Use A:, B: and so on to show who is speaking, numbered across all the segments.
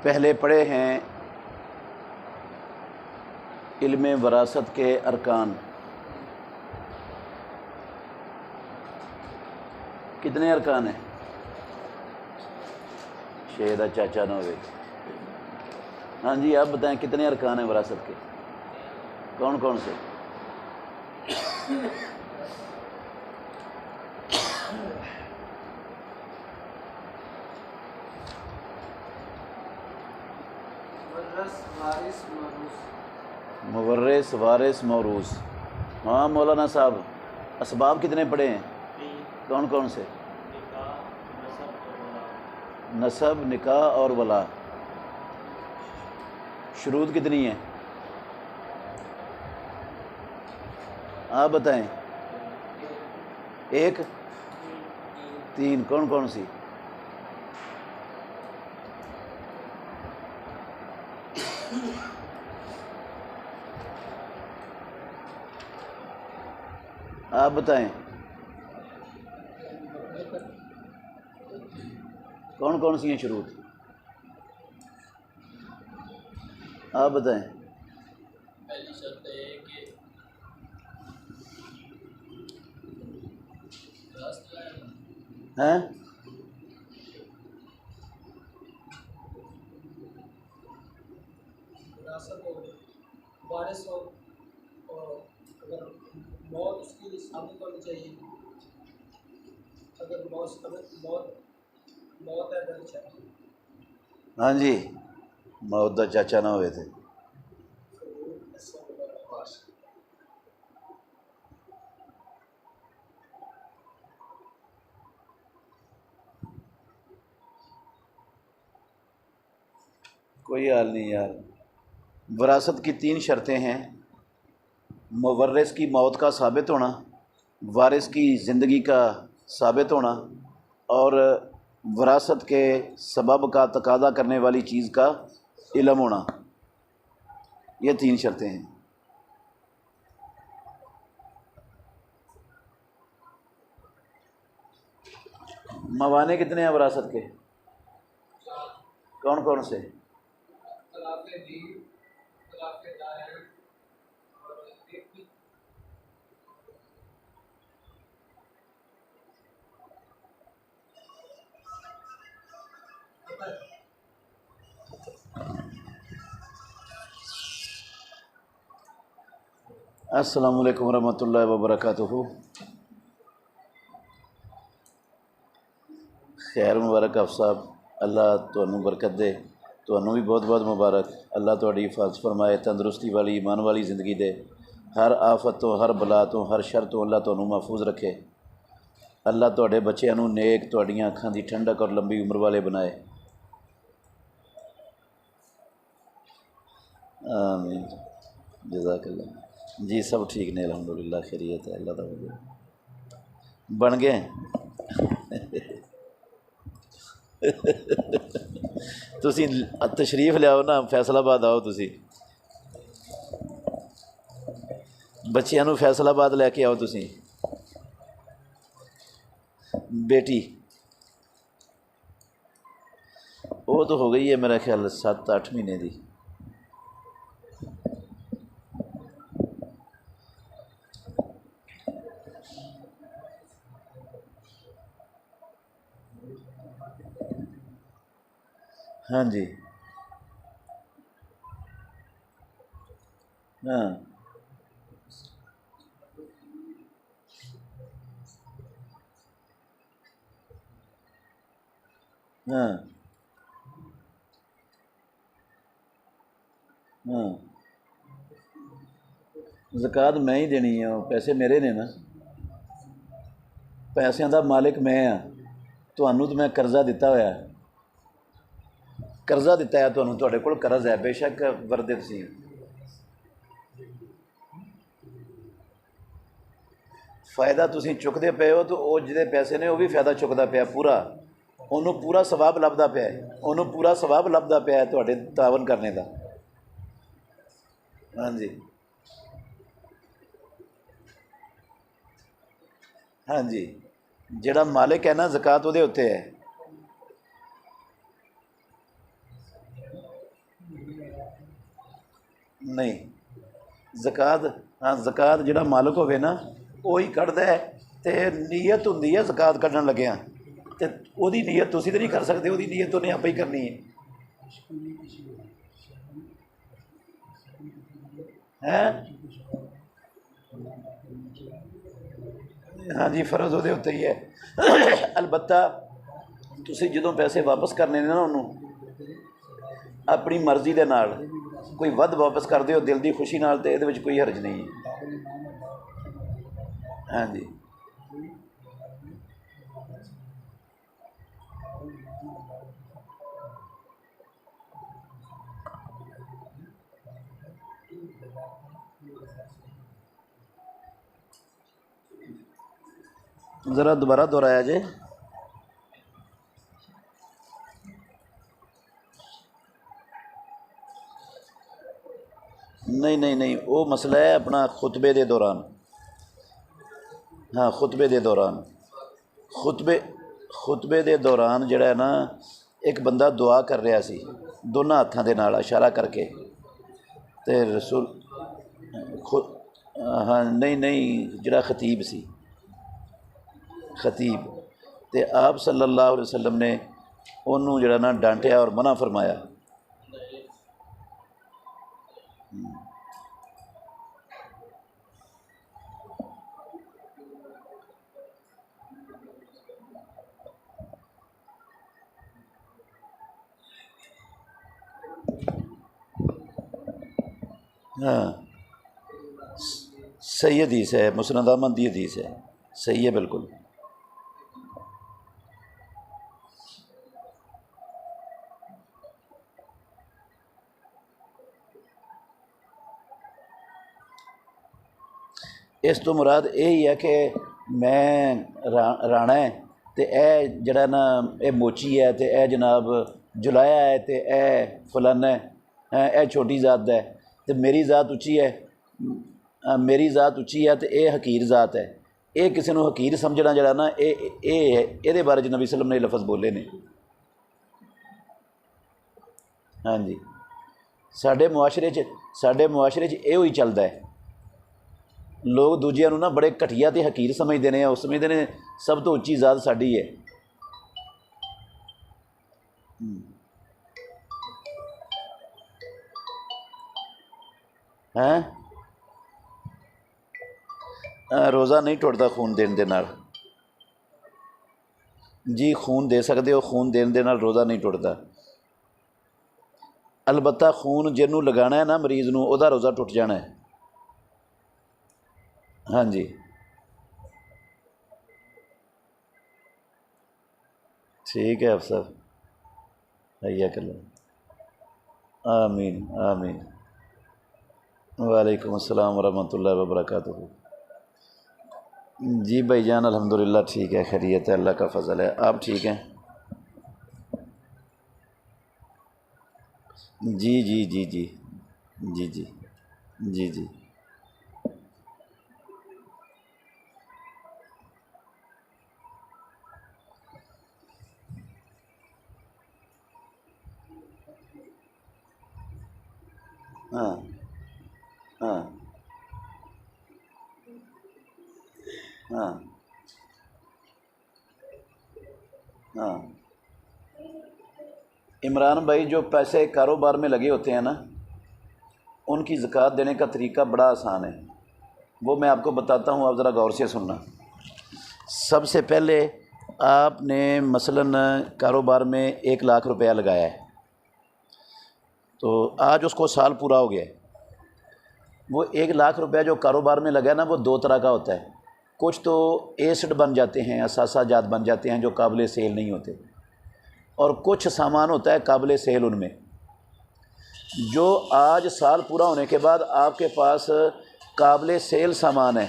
A: پہلے پڑھے ہیں علم وراثت کے ارکان کتنے ارکان ہیں؟ شہید چاچا نہ ہوئے. ہاں جی آپ بتائیں کتنے ارکان ہیں وراثت کے؟ کون کون سے؟ مورث، وارث، موروث. ہاں مولانا صاحب اسباب کتنے پڑھے ہیں؟ کون کون سے؟ نسب، نکاح اور ولا. شروط کتنی ہیں آپ بتائیں؟ ایک، تین. کون کون سی؟ آپ بتائیں کون کون سی ہیں شروط؟ آپ بتائیں.
B: پہلی شرط ہے کہ
A: ہیں
B: وراثت ہو، وارث ہو، اور اگر موت اس کی ثابت ہونی چاہیے. اگر موت ہے تو چاہیے.
A: ہاں جی موت دا چاچا نہ ہوئے تھے. کوئی حال نہیں یار. وراثت کی تین شرطیں ہیں: مورث کی موت کا ثابت ہونا، وارث کی زندگی کا ثابت ہونا، اور وراثت کے سبب کا تقاضا کرنے والی چیز کا علم ہونا. یہ تین شرطیں ہیں. موانع کتنے ہیں وراثت کے؟ کون کون سے؟
B: خلاف دین، خلاف ظاہر اور ایک
A: السلام علیکم ورحمۃ اللہ وبرکاتہ. خیر مبارک آپ صاحب، اللہ تمہیں برکت دے. تمہیں بھی بہت بہت مبارک. اللہ تہاڈی حفاظت فرمائے، تندرستی والی ایمان والی زندگی دے. ہر آفت تو، ہر بلا تو، ہر شر تو اللہ تمہیں محفوظ رکھے. اللہ تہاڈے بچیاں نوں نیک، تہاڈیاں اکھاں دی ٹھنڈک اور لمبی عمر والے بنائے. آمین. جزاک اللہ. جی سب ٹھیک نے الحمدللہ، خیریت ہے اللہ تعالیٰ. بن گئے تسی تشریف لیاؤ نا، فیصل آباد آؤ. تسی بچیاں نوں فیصل آباد لے کے آؤ. تسی بیٹی وہ تو ہو گئی ہے میرا خیال 7-8 مہینے دی. ہاں جی ہاں ہاں ہاں زکوٰۃ میں ہی دینی ہے، پیسے میرے نے نا. پیسوں دا مالک میں ہاں. تمہوں تو میں قرضہ دیتا ہوا، قرضہ دیتا ہے تمہیں. تہاڈے کول قرض ہے بے شک وردے تسی. فائدہ تسی چکتے پے ہو، تو وہ جہے پیسے نے وہ بھی فائدہ چکتا پیا پورا. انہوں پورا ثواب لبدا پیا ہے. انہوں پورا ثواب لبدا پیا ہے تہاڈے تعاون کرنے دا. ہاں جی ہاں جی. جڑا مالک ہے نا زکوٰۃ وہ اتنے ہے. نہیں زکات، ہاں زکات جڑا مالک ہوے نا وہی کਢਦਾ ہے، تے نیت ہوندی ہے زکات کਢਣ ਲੱਗਿਆਂ تے ਉਹਦੀ نیت ਤੁਸੀਂ ਤਾਂ ਨਹੀਂ ਕਰ ਸਕਦੇ، ਉਹਦੀ نیت ਉਹਨੇ ਆਪੇ ਹੀ ਕਰਨੀ ہے۔ ہیں ہاں جی فرض ਉਹਦੇ ਉੱਤੇ ਹੀ ਹੈ۔ البتہ ਤੁਸੀਂ ਜਦੋਂ ਪੈਸੇ ਵਾਪਸ ਕਰਨੇ ਨੇ ਨਾ ਉਹਨੂੰ ਆਪਣੀ ਮਰਜ਼ੀ ਦੇ ਨਾਲ ਕੋਈ ਵੱਧ ਵਾਪਸ ਕਰਦੇ ਹੋ ਦਿਲ ਦੀ ਖੁਸ਼ੀ ਨਾਲ ਤੇ ਇਹਦੇ ਵਿੱਚ ਕੋਈ ਹਰਜ ਨਹੀਂ ਹੈ۔ ہاں جی ذرا دوبارہ دہرایا جے۔ نہیں وہ مسئلہ ہے اپنا خطبے دے دوران، ہاں خطبے دے دوران، خطبے دے دوران جڑا ہے نا ایک بندہ دعا کر رہا سی دونوں ہاتھاں دے نال اشارہ کر کے تے رسول ہاں نہیں جڑا خطیب سی، خطیب تے آپ صلی اللہ علیہ وسلم نے انہوں جڑا نا ڈانٹیا اور منع فرمایا۔ ہاں صحیح حدیث ہے، مسند احمد دی حدیث ہے، صحیح ہے بالکل۔ اس تو مراد یہی ہے کہ میں رانا ہے تے اے جڑا نا اے موچی ہے تے اے جناب جلایا ہے تے اے فلانا ہے، اے چھوٹی ذات ہے تے میری ذات اچھی ہے، میری ذات اچھی ہے تے اے حقیر ذات ہے۔ اے کسی نو حقیر سمجھنا جڑا نا اے بارے نبی صلی اللہ علیہ وسلم نے لفظ بولے نے۔ ہاں جی ساڈے معاشرے چ ایہو ہی چلدا ہے، لوگ دوجیاں نو نا بڑے گھٹیا تے حقیر سمجھتے ہیں، اور سمجھتے ہیں سب تو اچھی ذات ساڈی ہے۔ ہیں روزہ نہیں ٹوٹتا خون دین دے نال جی، خون دے سکتے ہو، خون دین دے نال روزہ نہیں ٹوٹتا۔ البتہ خون جنوں لگانا ہے نا مریض نو او دا روزہ ٹوٹ جانا ہے۔ ہاں جی ٹھیک ہے افسر، حیا کلو، آمین آمین۔ وعلیکم السلام ورحمۃ اللہ وبرکاتہ۔ جی بھائی جان الحمدللہ ٹھیک ہے، خیریت ہے، اللہ کا فضل ہے، آپ ٹھیک ہیں؟ جی جی جی جی جی جی جی جی ہاں ہاں ہاں ہاں عمران بھائی جو پیسے کاروبار میں لگے ہوتے ہیں نا ان کی زکوٰۃ دینے کا طریقہ بڑا آسان ہے، وہ میں آپ کو بتاتا ہوں، آپ ذرا غور سے سننا۔ سب سے پہلے آپ نے مثلاً کاروبار میں 1,00,000 روپیہ لگایا ہے، تو آج اس کو سال پورا ہو گیا ہے۔ وہ 1,00,000 روپیہ جو کاروبار میں لگا ہے نا وہ دو طرح کا ہوتا ہے، کچھ تو ایسڈ بن جاتے ہیں، اثاثہ جات بن جاتے ہیں جو قابل سیل نہیں ہوتے، اور کچھ سامان ہوتا ہے قابل سیل ان میں، جو آج سال پورا ہونے کے بعد آپ کے پاس قابل سیل سامان ہے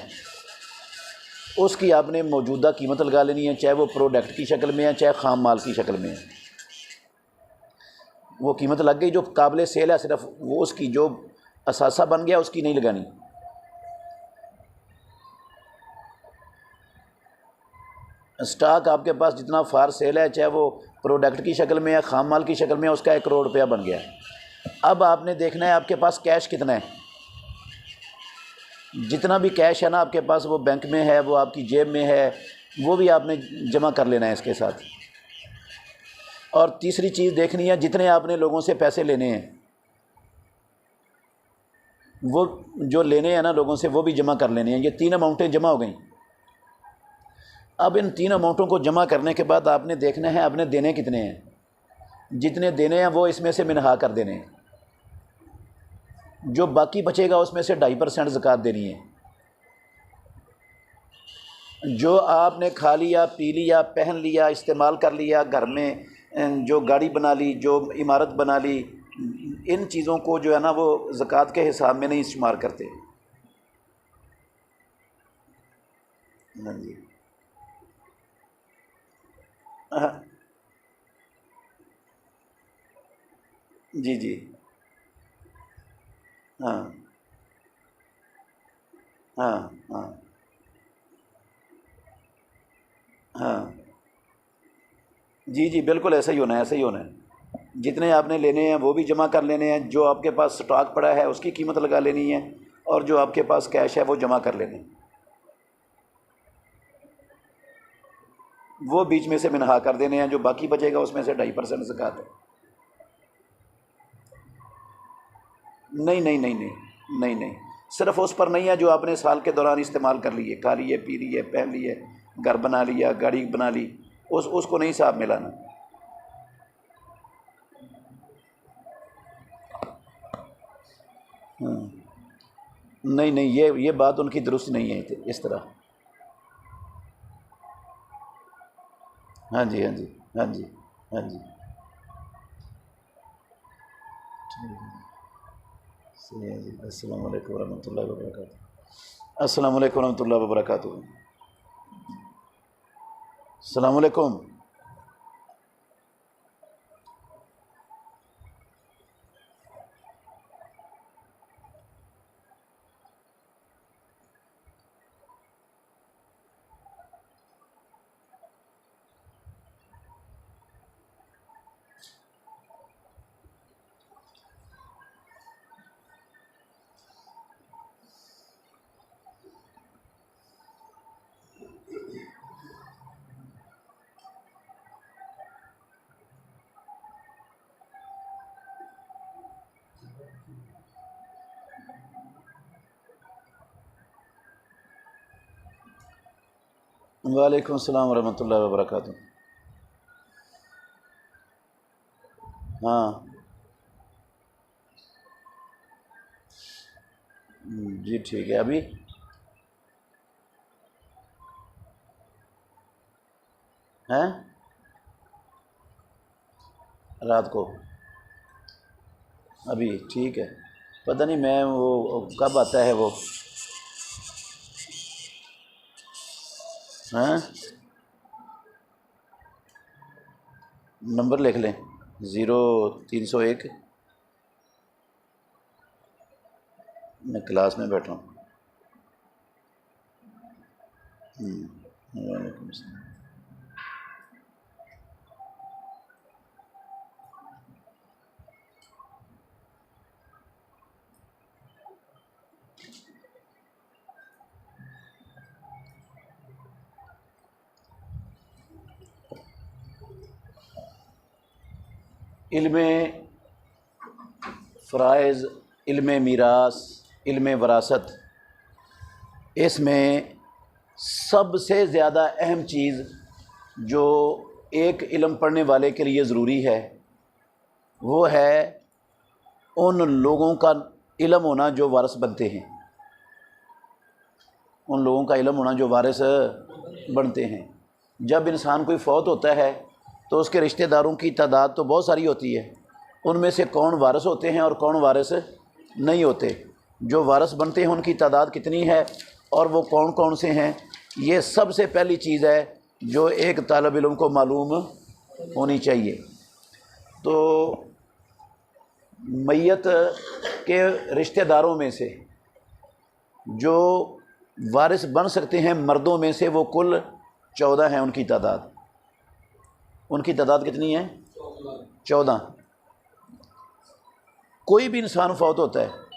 A: اس کی آپ نے موجودہ قیمت لگا لینی ہے، چاہے وہ پروڈکٹ کی شکل میں ہے چاہے خام مال کی شکل میں ہے۔ وہ قیمت لگ گئی جو قابل سیل ہے، صرف وہ اس کی جو اثاثہ بن گیا اس کی نہیں لگانی۔ اسٹاک آپ کے پاس جتنا فار سیل ہے، چاہے وہ پروڈکٹ کی شکل میں یا خام مال کی شکل میں، اس کا 1 کروڑ روپیہ بن گیا ہے۔ اب آپ نے دیکھنا ہے آپ کے پاس کیش کتنا ہے۔ جتنا بھی کیش ہے نا آپ کے پاس، وہ بینک میں ہے، وہ آپ کی جیب میں ہے، وہ بھی آپ نے جمع کر لینا ہے اس کے ساتھ۔ اور تیسری چیز دیکھنی ہے، جتنے آپ نے لوگوں سے پیسے لینے ہیں، وہ جو لینے ہیں نا لوگوں سے، وہ بھی جمع کر لینے ہیں۔ یہ 3 اماؤنٹیں جمع ہو گئیں۔ اب ان 3 اماؤنٹوں کو جمع کرنے کے بعد آپ نے دیکھنا ہے آپ نے دینے کتنے ہیں۔ جتنے دینے ہیں وہ اس میں سے منہا کر دینے ہیں۔ جو باقی بچے گا اس میں سے 2.5% زکوٰۃ دینی ہے۔ جو آپ نے کھا لیا، پی لیا، پہن لیا، استعمال کر لیا، گھر میں جو گاڑی بنا لی، جو عمارت بنا لی، ان چیزوں کو جو ہے نا وہ زکوٰۃ کے حساب میں نہیں شمار کرتے۔ ہاں جی، ہاں جی جی، ہاں ہاں ہاں ہاں، جی جی، بالکل ایسا ہی ہونا ہے، ایسا ہی ہونا ہے۔ جتنے آپ نے لینے ہیں وہ بھی جمع کر لینے ہیں، جو آپ کے پاس سٹاک پڑا ہے اس کی قیمت لگا لینی ہے، اور جو آپ کے پاس کیش ہے وہ جمع کر لینے ہیں۔ وہ بیچ میں سے منہا کر دینے ہیں، جو باقی بچے گا اس میں سے 2.5% زکوٰۃ ہے۔ نہیں نہیں نہیں نہیں نہیں نہیں، صرف اس پر نہیں ہے جو آپ نے سال کے دوران استعمال کر لیے، کھا لیے، پی لیے، پہن لیے، گھر بنا لیا، گاڑی بنا لی، اس کو نہیں صاحب ملانا۔ ہاں، نہیں نہیں، یہ بات ان کی درست نہیں ہے اس طرح۔ ہاں جی ہاں جی ہاں جی ہاں جی، صحیح ہے جی۔ السلام علیکم ورحمۃ اللہ وبرکاتہ۔ السلام علیکم ورحمۃ اللہ وبرکاتہ۔ السلام علیکم۔ وعلیکم السلام ورحمۃ اللہ وبرکاتہ۔ ہاں جی، ٹھیک ہے۔ ابھی ہیں رات کو، ابھی ٹھیک ہے، پتہ نہیں میں وہ کب آتا ہے وہ، ہیں نمبر لکھ لیں 0301۔ میں کلاس میں بیٹھا ہوں۔ وعلیکم السلام۔ علم فرائض، علم میراث، علم وراثت، اس میں سب سے زیادہ اہم چیز جو ایک علم پڑھنے والے کے لیے ضروری ہے وہ ہے ان لوگوں کا علم ہونا جو وارث بنتے ہیں، ان لوگوں کا علم ہونا جو وارث بنتے ہیں۔ جب انسان کوئی فوت ہوتا ہے تو اس کے رشتہ داروں کی تعداد تو بہت ساری ہوتی ہے، ان میں سے کون وارث ہوتے ہیں اور کون وارث نہیں ہوتے، جو وارث بنتے ہیں ان کی تعداد کتنی ہے اور وہ کون کون سے ہیں، یہ سب سے پہلی چیز ہے جو ایک طالب علم کو معلوم ہونی چاہیے۔ تو میت کے رشتہ داروں میں سے جو وارث بن سکتے ہیں مردوں میں سے وہ کل 14 ہیں ان کی تعداد. ان کی تعداد کتنی ہے؟ 14. کوئی بھی انسان فوت ہوتا ہے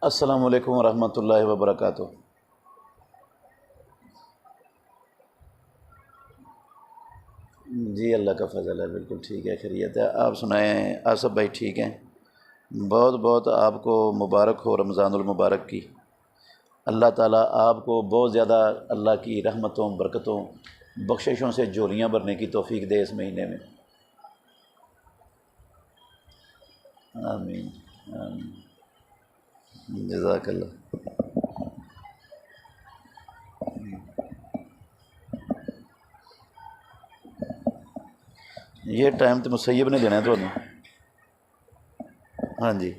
A: السلام علیکم ورحمۃ اللہ وبرکاتہ. جی اللہ کا فضل ہے، بالکل ٹھیک ہے، خیریت ہے. آپ سنائیں آصف بھائی ٹھیک ہیں؟ بہت بہت آپ کو مبارک ہو رمضان المبارک کی. اللہ تعالیٰ آپ کو بہت زیادہ اللہ کی رحمتوں برکتوں بخششوں سے جھولیاں بھرنے کی توفیق دے اس مہینے میں. آمین آمین. جزاک اللہ. یہ ٹائم تو مسیب نے دینا ہے تو. ہاں جی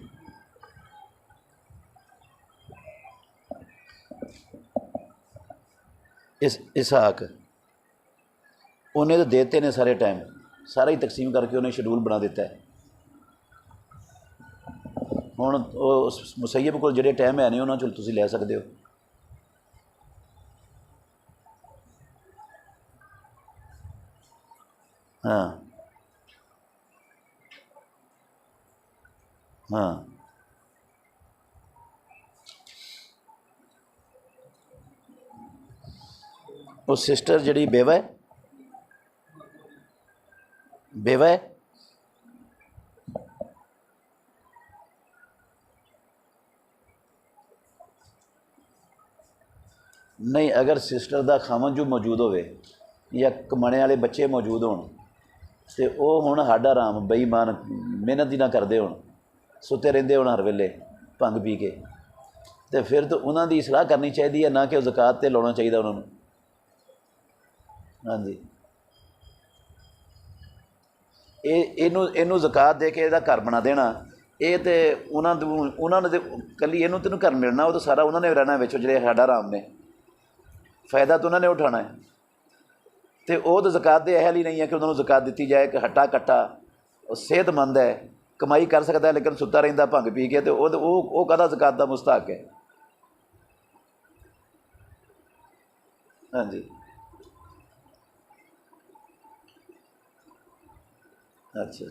A: اسحاق انہیں تو دیتے نے سارے ٹائم، سارا ہی تقسیم کر کے انہیں شیڈول بنا دیتا ہے. ہوں مسیب کو جڑے ٹائم ہے نہیں انہوں چل تسی لے سکتے ہو. ہاں ہاں وہ سسٹر جڑی بیوہ ہے، بیوہ ہے. نہیں اگر سسٹر دا خامن جو موجود ہوئے یا کمانے والے بچے موجود ہون تے او ہن ہاڈا آرام بے ایمان محنت ہی نہ کردے ہون، ستے رہندے ہون ہر ویلے بھنگ پی کے، تے پھر تو انہاں دی اصلاح کرنی چاہیے، نہ کہ زکوٰۃ تے لانا چاہیے انہوں نے. ہاں جی اینو زکوٰۃ دے کے یہ گھر بنا دینا، یہ تو انہوں نے کلی یہ تو گھر ملنا، وہ تو سارا انہوں نے رہنا بچوں جڑے ہاڈا آرام نے، فائدہ تو انہوں نے اٹھانا ہے. تو وہ تو زکوٰۃ دے اہل ہی نہیں ہے کہ انہوں نے زکوٰۃ دیتی جائے. کہ ہٹا کٹا صحت مند ہے، کمائی کر سکتا ہے لیکن ستا رہتا بھنگ پی کے، تو وہ کہدا زکوٰۃ دا مستحق ہے. ہاں جی اچھا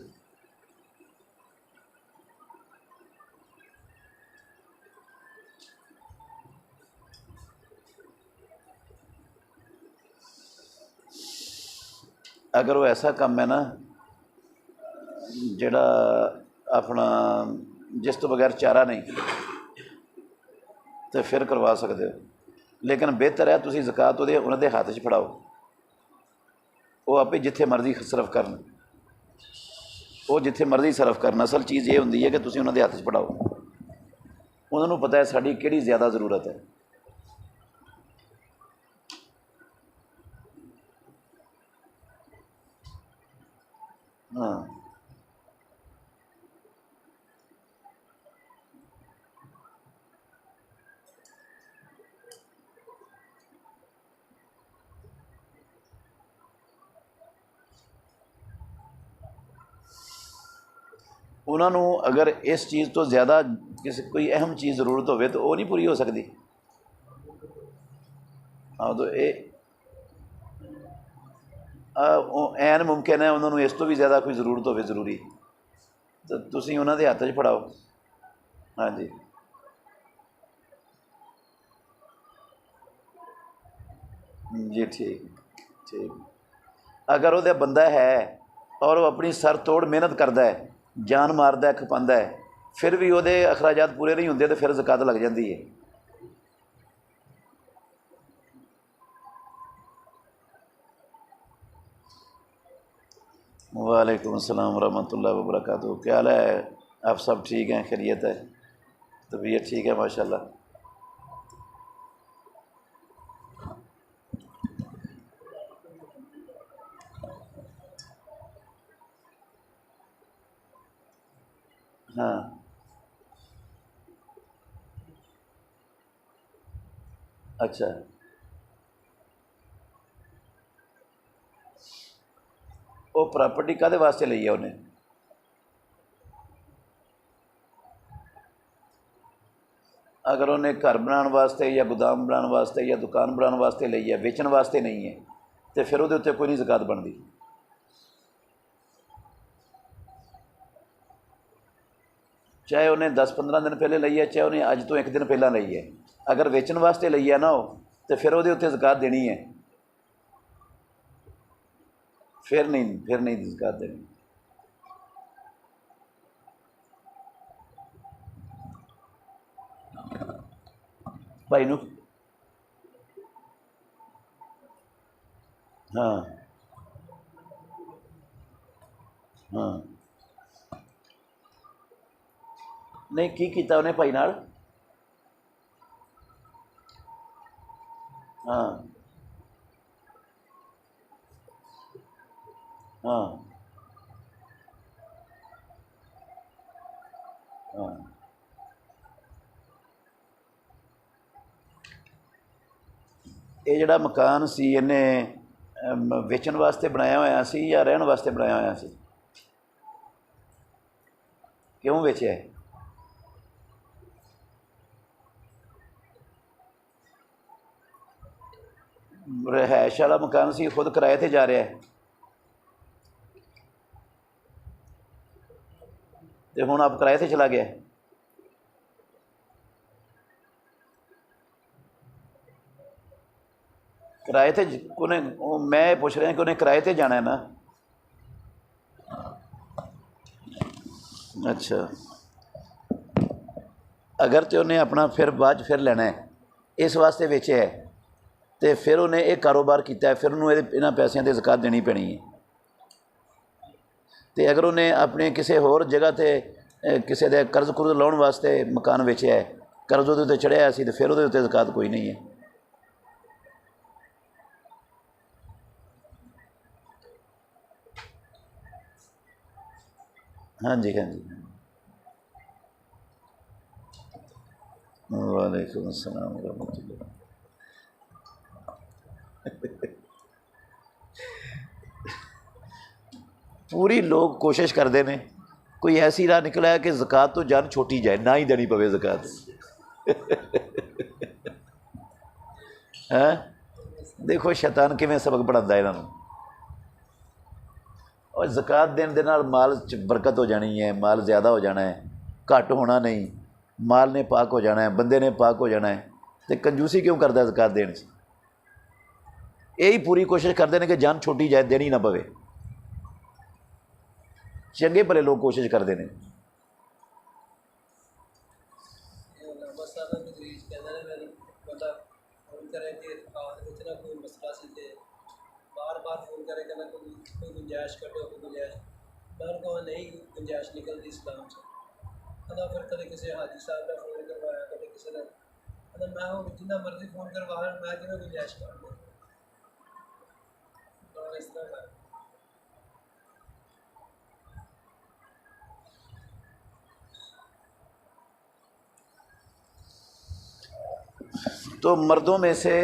A: اگر وہ ایسا کم ہے نا جڑا اپنا جس تو بغیر چارہ نہیں تو پھر کروا سکتے ہو، لیکن بہتر ہے تسی زکوٰۃ انہوں دے ہاتھ چ پھڑاؤ، وہ آپ جتھے مرضی صرف کرن، وہ جتھے مرضی صرف کرنا. اصل چیز یہ ہوندی ہے کہ تسی انہوں دے ہاتھ چ پھڑاؤ، انہوں نے پتہ ہے ساری کہڑی زیادہ ضرورت ہے. ہاں انہوں نے اگر اس چیز تو زیادہ کسی کوئی اہم چیز ضرورت ہوئے تو وہ نہیں پوری ہو سکتی. ہاں تو این ممکن ہے انہوں نے اس تو بھی زیادہ کوئی ضرورت ہوئے ضروری، تو تسی انہوں دے ہاتھ چ پھڑاؤ. ہاں جی جی ٹھیک ٹھیک. اگر وہ بندہ ہے اور وہ اپنی سر توڑ محنت کرتا ہے، جان ماردا ہے، کھپاندا ہے، پھر بھی وہ اخراجات پورے نہیں ہوندے تو پھر زکوٰۃ لگ جاتی ہے. وعلیکم السلام ورحمۃ اللہ وبرکاتہ. کیا حال ہے؟ آپ سب ٹھیک ہیں؟ خیریت ہے؟ طبیعت ٹھیک ہے ماشاء اللہ. ہاں اچھا وہ پراپرٹی کدے واسطے لئی ہے انہیں؟ اگر انہیں گھر بناਉਣ واسطے یا گودام بناਉਣ واسطے یا دکان بناਉਣ واسطے ਲਈ ہے, ਵੇਚਣ ਵਾਸਤੇ ਨਹੀਂ ਹੈ, ਤੇ ਫਿਰ ਉਹਦੇ ਉੱਤੇ ਕੋਈ ਨਹੀਂ ਜ਼ਕਾਤ ਬਣਦੀ. ਚਾਹੇ ਉਹਨੇ 10-15 ਦਿਨ ਪਹਿਲੇ ਲਈ ਹੈ, ਚਾਹੇ ਉਹਨੇ ਅੱਜ ਤੋਂ ਇੱਕ ਦਿਨ ਪਹਿਲਾਂ ਲਈ ਹੈ, ਅਗਰ ਵੇਚਣ ਵਾਸਤੇ ਲਈ ਹੈ ਨਾ ਉਹ, ਤੇ ਫਿਰ ਉਹਦੇ ਉੱਤੇ ਜ਼ਕਾਤ ਦੇਣੀ ਹੈ. ਫਿਰ ਨਹੀਂ ਜ਼ਕਾਤ ਦੇਣੀ. ਭਾਈ ਨੂੰ ਹਾਂ ਹਾਂ ਨਹੀਂ, ਕੀ ਕੀਤਾ ਉਹਨੇ ਭਾਈ ਨਾਲ? ਹਾਂ ਹਾਂ ਹਾਂ ਇਹ ਜਿਹੜਾ ਮਕਾਨ ਸੀ ਇਹਨੇ ਵੇਚਣ ਵਾਸਤੇ ਬਣਾਇਆ ਹੋਇਆ ਸੀ ਜਾਂ ਰਹਿਣ ਵਾਸਤੇ ਬਣਾਇਆ ਹੋਇਆ ਸੀ? ਕਿਉਂ ਵੇਚਿਆ? ਰਿਹਾਇਸ਼ ਵਾਲਾ ਮਕਾਨ ਸੀ, ਖੁਦ ਕਿਰਾਏ 'ਤੇ ਜਾ ਰਿਹਾ ਹੈ, ਤੇ ਹੁਣ ਆਪ ਕਿਰਾਏ 'ਤੇ ਚਲਾ ਗਿਆ. ਕਿਰਾਏ 'ਤੇ ਉਹਨੇ, ਮੈਂ ਇਹ ਪੁੱਛ ਰਿਹਾ ਕਿ ਉਹਨੇ ਕਿਰਾਏ 'ਤੇ ਜਾਣਾ ਹੈ ਨਾ? ਅੱਛਾ, ਅਗਰ ਤੇ ਉਹਨੇ ਆਪਣਾ ਫਿਰ ਬਾਅਦ 'ਚ ਫਿਰ ਲੈਣਾ ਹੈ, ਇਸ ਵਾਸਤੇ ਵੇਚਿਆ ਹੈ, ਤੇ ਫਿਰ ਉਹਨੇ ਇਹ ਕਾਰੋਬਾਰ ਕੀਤਾ ਹੈ, ਫਿਰ ਉਹਨੂੰ ਇਹਨਾਂ ਪੈਸਿਆਂ 'ਤੇ ਜ਼ਕਾਤ ਦੇਣੀ ਪੈਣੀ ਹੈ. ਤੇ ਅਗਰ ਉਹਨੇ ਆਪਣੇ ਕਿਸੇ ਹੋਰ ਜਗ੍ਹਾ 'ਤੇ ਕਿਸੇ ਦੇ ਕਰਜ਼ ਕੁਰਜ਼ ਲਾਉਣ ਵਾਸਤੇ ਮਕਾਨ ਵੇਚਿਆ ਹੈ, ਕਰਜ਼ ਉਹਦੇ ਉੱਤੇ ਚੜ੍ਹਿਆ ਸੀ, ਤੇ ਫਿਰ ਉਹਦੇ ਉੱਤੇ ਜ਼ਕਾਤ ਕੋਈ ਨਹੀਂ ਹੈ. ਹਾਂਜੀ ਹਾਂਜੀ. وعلیکم السلام ورحمۃ اللہ. پوری لوگ کوشش کرتے ہیں, کوئی ایسی راہ نکلا ہے کہ زکوٰۃ تو جان چھوٹی جائے, نہ ہی دینی پوے زکوٰۃ. دیکھو شیطان کیویں سبق پڑھاتا ہے انہوں. اور زکوٰۃ دین دے نال مال برکت ہو جانی ہے, مال زیادہ ہو جانا ہے, گھٹ ہونا نہیں. مال نے پاک ہو جانا ہے, بندے نے پاک ہو جانا ہے. تو کنجوسی کیوں کرتا ہے زکوٰۃ دین سے؟ یہی پوری کوشش کرتے ہیں کہ جان چھوٹی جائے, دینی نہ پوے. چنگے بھلے لوگ کوشش کرتے ہیں.
B: بار بار فون کرے کہ کوئی گنجائش کٹو, کوئی گنجائش بار کو نہیں گنجائش نکلتی اسلام سے. پھر کدے کسی حاجی صاحب نے فون کروایا, کدے کسی نے, میں جتنا مرضی فون کروایا, میں کہنا گنجائش کر دوں اس طرح کر.
A: تو مردوں میں سے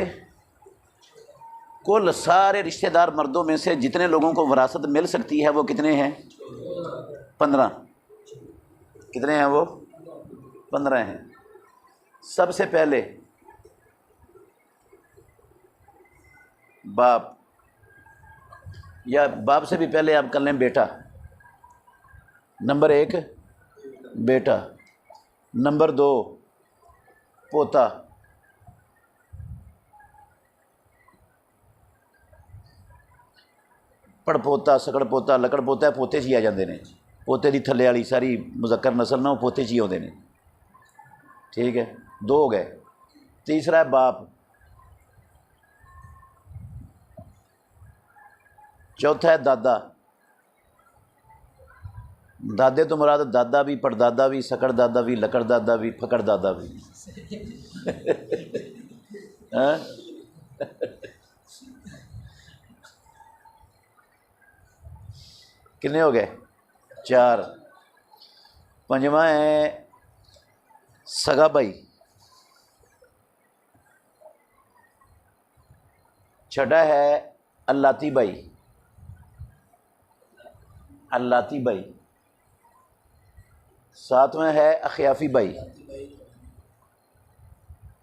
A: کل سارے رشتہ دار مردوں میں سے جتنے لوگوں کو وراثت مل سکتی ہے وہ کتنے ہیں؟ 15. کتنے ہیں وہ؟ 15 ہیں. سب سے پہلے باپ, یا باپ سے بھی پہلے آپ کر لیں بیٹا. نمبر 1 بیٹا, نمبر 2 پوتا, پڑ پوتا, سکڑ پوتا, لکڑ پوتا ہے, پوتے 'چ ہی آ جاندے نے. پوتے دی تھلے والی ساری مذکر نسل نہ, وہ پوتے 'چ ہی آتے ہیں. ٹھیک ہے, 2 ہو گئے. تیسرا ہے باپ. چوتھا ہے دادا. دادے تو مراد دادا بھی, پڑدادا بھی, سکڑ دادا بھی, لکڑ دادا بھی, پھکڑ دادا بھی. کتنے ہو گئے؟ 4. 5واں ہے سگا بھائی. 6واں ہے اللاتی بھائی. اللاتی بھائی. 7واں ہے اخیافی بھائی.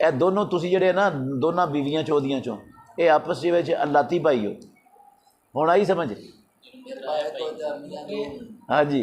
A: ਇਹ ਦੋਨੋਂ ਤੁਸੀਂ ਜਿਹੜੇ ਨਾ ਦੋਨਾਂ ਬੀਵੀਆਂ ਚੋਦੀਆਂ ਚੋਂ ਇਹ ਆਪਸ ਦੇ ਵਿੱਚ ਅਲਾਤੀ ਭਾਈ ਹੋ। ਹੁਣ ਆਈ ਸਮਝ? ਹਾਂਜੀ।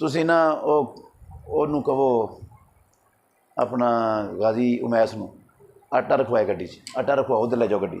A: ਤੁਸੀਂ ਨਾ ਉਹਨੂੰ ਕਹੋ ਆਪਣਾ ਗਾਜ਼ੀ ਉਮੈਸ ਨੂੰ ਆਟਾ ਰਖਵਾਏ ਗੱਡੀ 'ਚ, ਆਟਾ ਰਖਵਾਓ, ਉੱਧਰ ਲੈ ਜਾਓ ਗੱਡੀ,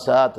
A: 7।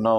A: 9।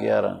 A: 11।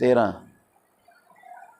A: 13।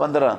A: 15।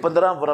A: 15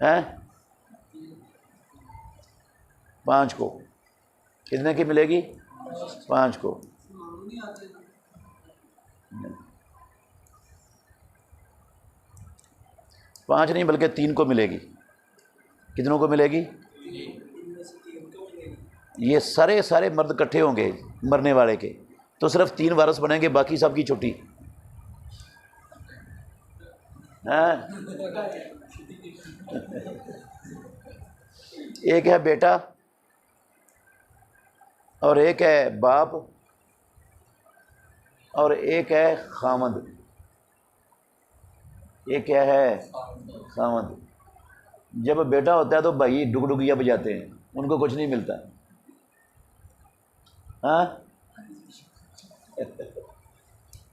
A: ہیں 5 کو، کتنے کی ملے گی؟ 5 کو۔ 5 نہیں بلکہ 3 کو ملے گی۔ کتنوں کو ملے گی؟ یہ سارے مرد اکٹھے ہوں گے مرنے والے کے، تو صرف 3 وارث بنیں گے، باقی سب کی چھٹی۔ ہاں، ایک ہے بیٹا اور ایک ہے باپ اور ایک ہے خامند۔ ایک کیا ہے؟ خامند۔ جب بیٹا ہوتا ہے تو بھائی ڈگڈگیاں بجاتے ہیں، ان کو کچھ نہیں ملتا۔ ہاں،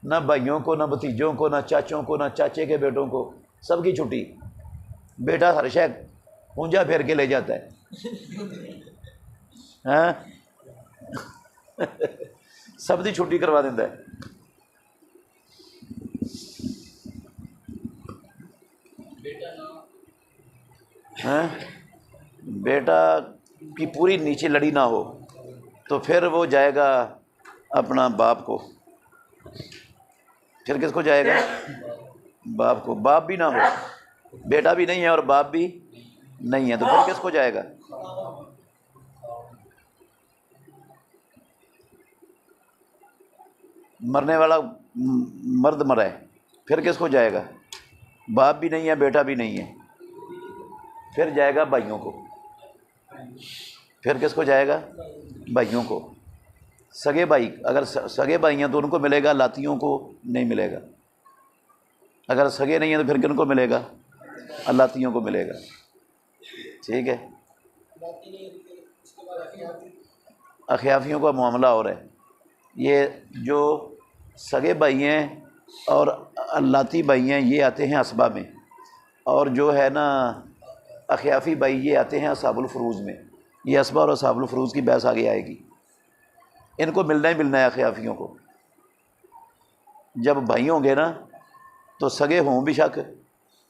A: نہ بھائیوں کو، نہ بھتیجوں کو، نہ چاچوں کو، نہ چاچے کے بیٹوں کو، سب کی چھٹی۔ بیٹا ہر شے پونجا پھیر کے لے جاتا ہے۔ ہاں، سب کی چھٹی کروا دیتا ہے۔ ہاں، بیٹا کی پوری نیچے لڑی نہ ہو تو پھر وہ جائے گا اپنا باپ کو۔ پھر کس کو جائے گا؟ باپ کو۔ باپ بھی نہ ہو، بیٹا بھی نہیں ہے اور باپ بھی نہیں ہے، تو پھر کس کو جائے گا؟ مرنے والا مرد مرا ہے، پھر کس کو جائے گا؟ باپ بھی نہیں ہے، بیٹا بھی نہیں ہے، پھر جائے گا بھائیوں کو۔ پھر کس کو جائے گا؟ بھائیوں کو۔ سگے بھائی، اگر سگے بھائی ہیں تو ان کو ملے گا، لاتیوں کو نہیں ملے گا۔ اگر سگے نہیں ہیں تو پھر کن کو ملے گا؟ لاتیوں کو ملے گا۔ ٹھیک ہے، اخیافیوں کا معاملہ اور ہے۔ یہ جو سگے بھائی ہیں اور لاتی بھائی ہیں یہ آتے ہیں اسبا میں، اور جو ہے نا اخیافی بھائی یہ آتے ہیں اصحاب الفروض میں۔ یہ اسبا اور اصحاب الفروض کی بحث آگے آئے گی۔ ان کو ملنا ہی ملنا ہے اخیافیوں کو۔ جب بھائی ہوں گے نا تو سگے ہوں بھی شک،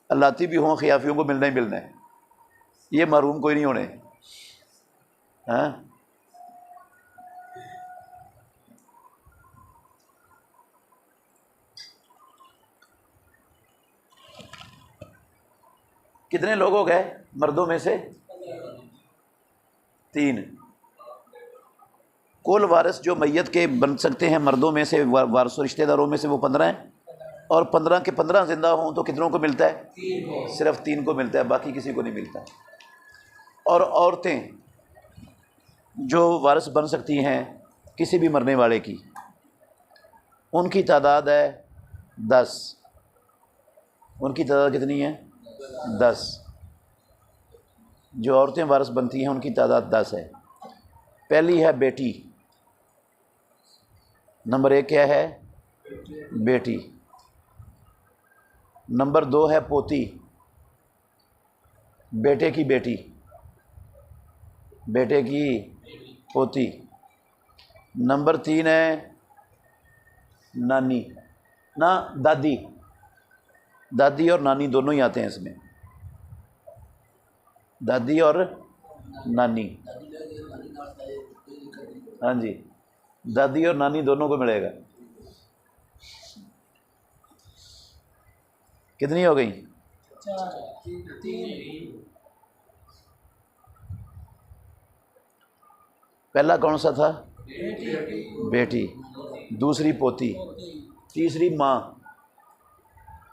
A: لاتی بھی ہوں، اخیافیوں کو ملنا ہی ملنا ہے۔ یہ محروم کوئی نہیں ہونے۔ ہاں، کتنے لوگ ہو گئے مردوں میں سے؟ 3۔ کل وارث جو میت کے بن سکتے ہیں مردوں میں سے، وارث و رشتہ داروں میں سے، وہ 15 ہیں، اور 15 کے 15 زندہ ہوں تو کتنوں کو ملتا ہے؟ صرف 3 کو ملتا ہے، باقی کسی کو نہیں ملتا۔ اور عورتیں جو وارث بن سکتی ہیں کسی بھی مرنے والے کی، ان کی تعداد ہے 10۔ ان کی تعداد کتنی ہے؟ 10۔ جو عورتیں وارث بنتی ہیں ان کی تعداد 10 ہے۔ پہلی ہے بیٹی، نمبر 1 کیا ہے؟ بیٹی۔ نمبر 2 ہے پوتی، بیٹے کی بیٹی، بیٹے کی پوتی۔ نمبر 3 ہے نانی، نہ دادی، دادی اور نانی دونوں ہی آتے ہیں اس میں، دادی اور نانی۔ ہاں جی، دادی اور نانی دونوں کو ملے گا۔ کتنی ہو گئی؟ پہلا کون سا تھا؟ بیٹی، دوسری پوتی، تیسری ماں۔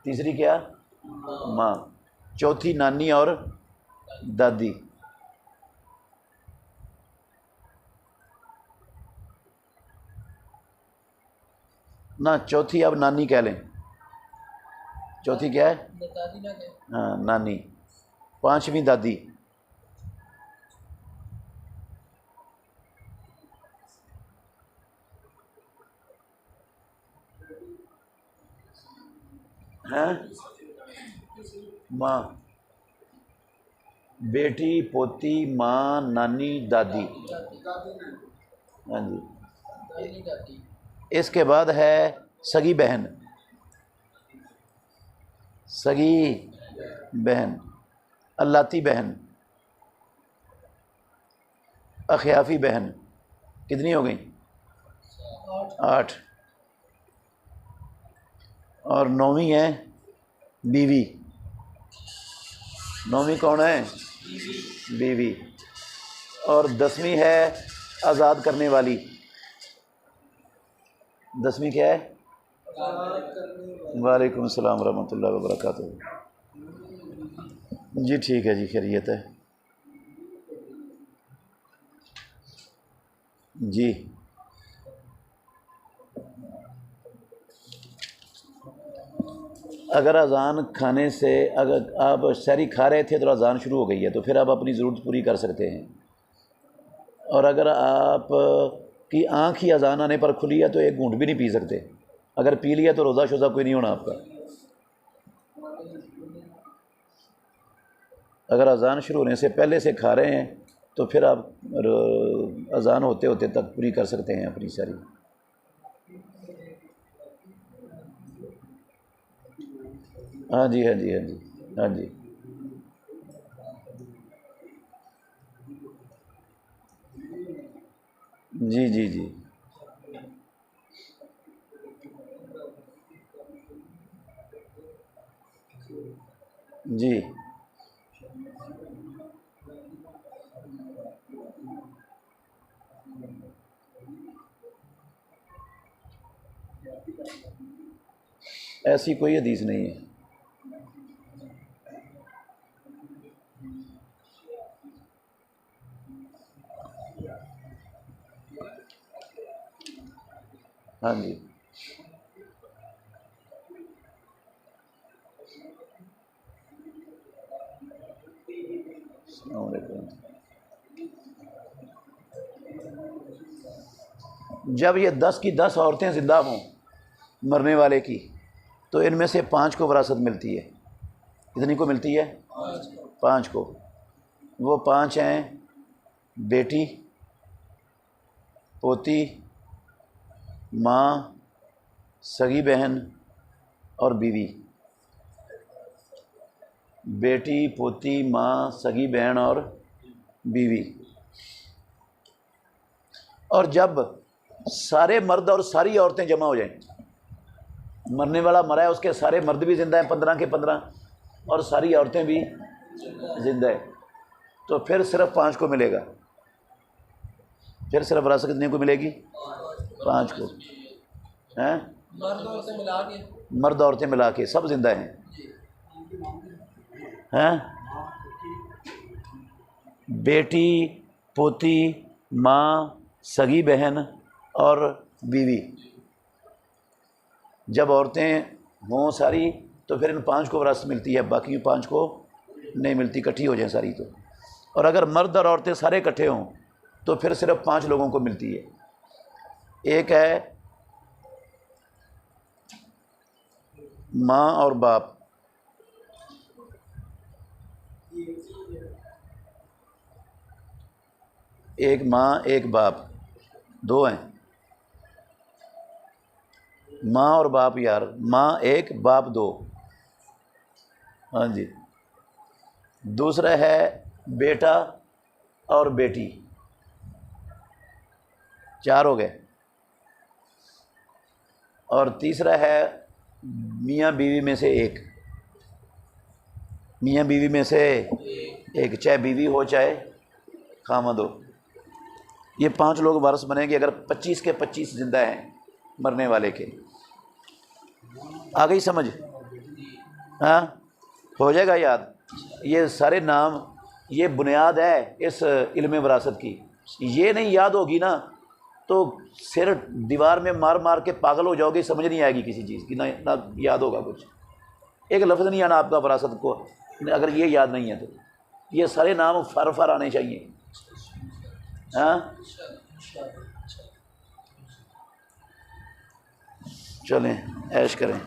A: تیسری کیا؟ ماں۔ چوتھی نانی اور دادی۔ نہ چوتھی اب نانی کہہ لیں۔ چوتھی کیا ہے؟ ہاں، نانی۔ 5ویں دادی۔ ہیں؟ ماں، بیٹی، پوتی، ماں، نانی، دادی۔ ہاں جی۔ اس کے بعد ہے سگی بہن، سگی بہن۔ اللاتی بہن، اخیافی بہن، کتنی ہو گئیں؟ 8. اور 9ویں ہے بیوی. 9ویں کون ہے؟ بیوی. اور 10ویں ہے آزاد کرنے والی. 10ویں کیا ہے؟ وعلیکم السلام ورحمۃ اللہ وبرکاتہ. جی ٹھیک ہے جی، خیریت ہے جی. اگر اذان کھانے سے، اگر آپ سحری کھا رہے تھے تو اذان شروع ہو گئی ہے تو پھر آپ اپنی ضرورت پوری کر سکتے ہیں. اور اگر آپ کی آنکھ ہی اذان آنے پر کھلی ہے تو ایک گھونٹ بھی نہیں پی سکتے. اگر پی لیا تو روزہ شوزہ کوئی نہیں ہونا آپ کا. اگر اذان شروع ہونے سے پہلے سے کھا رہے ہیں تو پھر آپ اذان ہوتے ہوتے تک پوری کر سکتے ہیں اپنی سحری. ہاں جی ہاں جی ہاں جی ہاں جی. جی جی جی جی. ایسی کوئی حدیث نہیں ہے. ہاں جی. السلام علیکم. جب یہ 10 کی 10 عورتیں زندہ ہوں مرنے والے کی تو ان میں سے 5 کو وراثت ملتی ہے. کتنی کو ملتی ہے؟ 5 کو. وہ 5 ہیں بیٹی، پوتی، ماں، سگی بہن اور بیوی. بیٹی، پوتی، ماں، سگی بہن اور بیوی. اور جب سارے مرد اور ساری عورتیں جمع ہو جائیں، مرنے والا مرا ہے اس کے سارے مرد بھی زندہ ہیں 15 کے 15 اور ساری عورتیں بھی زندہ ہیں، تو پھر صرف 5 کو ملے گا. پھر صرف وراثت کتنے کو ملے گی؟ 5 کو. ہیں؟ مرد عورتیں ملا کے سب زندہ ہیں. ہیں؟ بیٹی، پوتی، ماں، سگی بہن اور بیوی. جب عورتیں ہوں ساری تو پھر ان 5 کو وراثت ملتی ہے، باقی 5 کو نہیں ملتی، اکٹھی ہو جائیں ساری تو. اور اگر مرد اور عورتیں سارے اکٹھے ہوں تو پھر صرف 5 لوگوں کو ملتی ہے. ایک ہے ماں اور باپ، ایک ماں ایک باپ، 2 ہیں. ماں اور باپ یار، ماں 1 باپ 2. ہاں جی. دوسرا ہے بیٹا اور بیٹی، 4 ہو گئے. اور تیسرا ہے میاں بیوی میں سے 1. میاں بیوی میں سے 1، چاہے بیوی ہو چاہے خامد ہو. یہ 5 لوگ وارث بنیں گے اگر 25 کے 25 زندہ ہیں مرنے والے کے. آ گئی سمجھ؟ ہاں ہو جائے گا یاد. یہ سارے نام یہ بنیاد ہے اس علم وراثت کی. یہ نہیں یاد ہوگی نا تو سر دیوار میں مار مار کے پاگل ہو جاؤ گے، سمجھ نہیں آئے گی کسی چیز کی، نہ یاد ہوگا کچھ. ایک لفظ نہیں آنا آپ کا وراثت کو اگر یہ یاد نہیں ہے تو. یہ سارے نام فار فار آنے چاہیے. ہاں چلیں عیش کریں.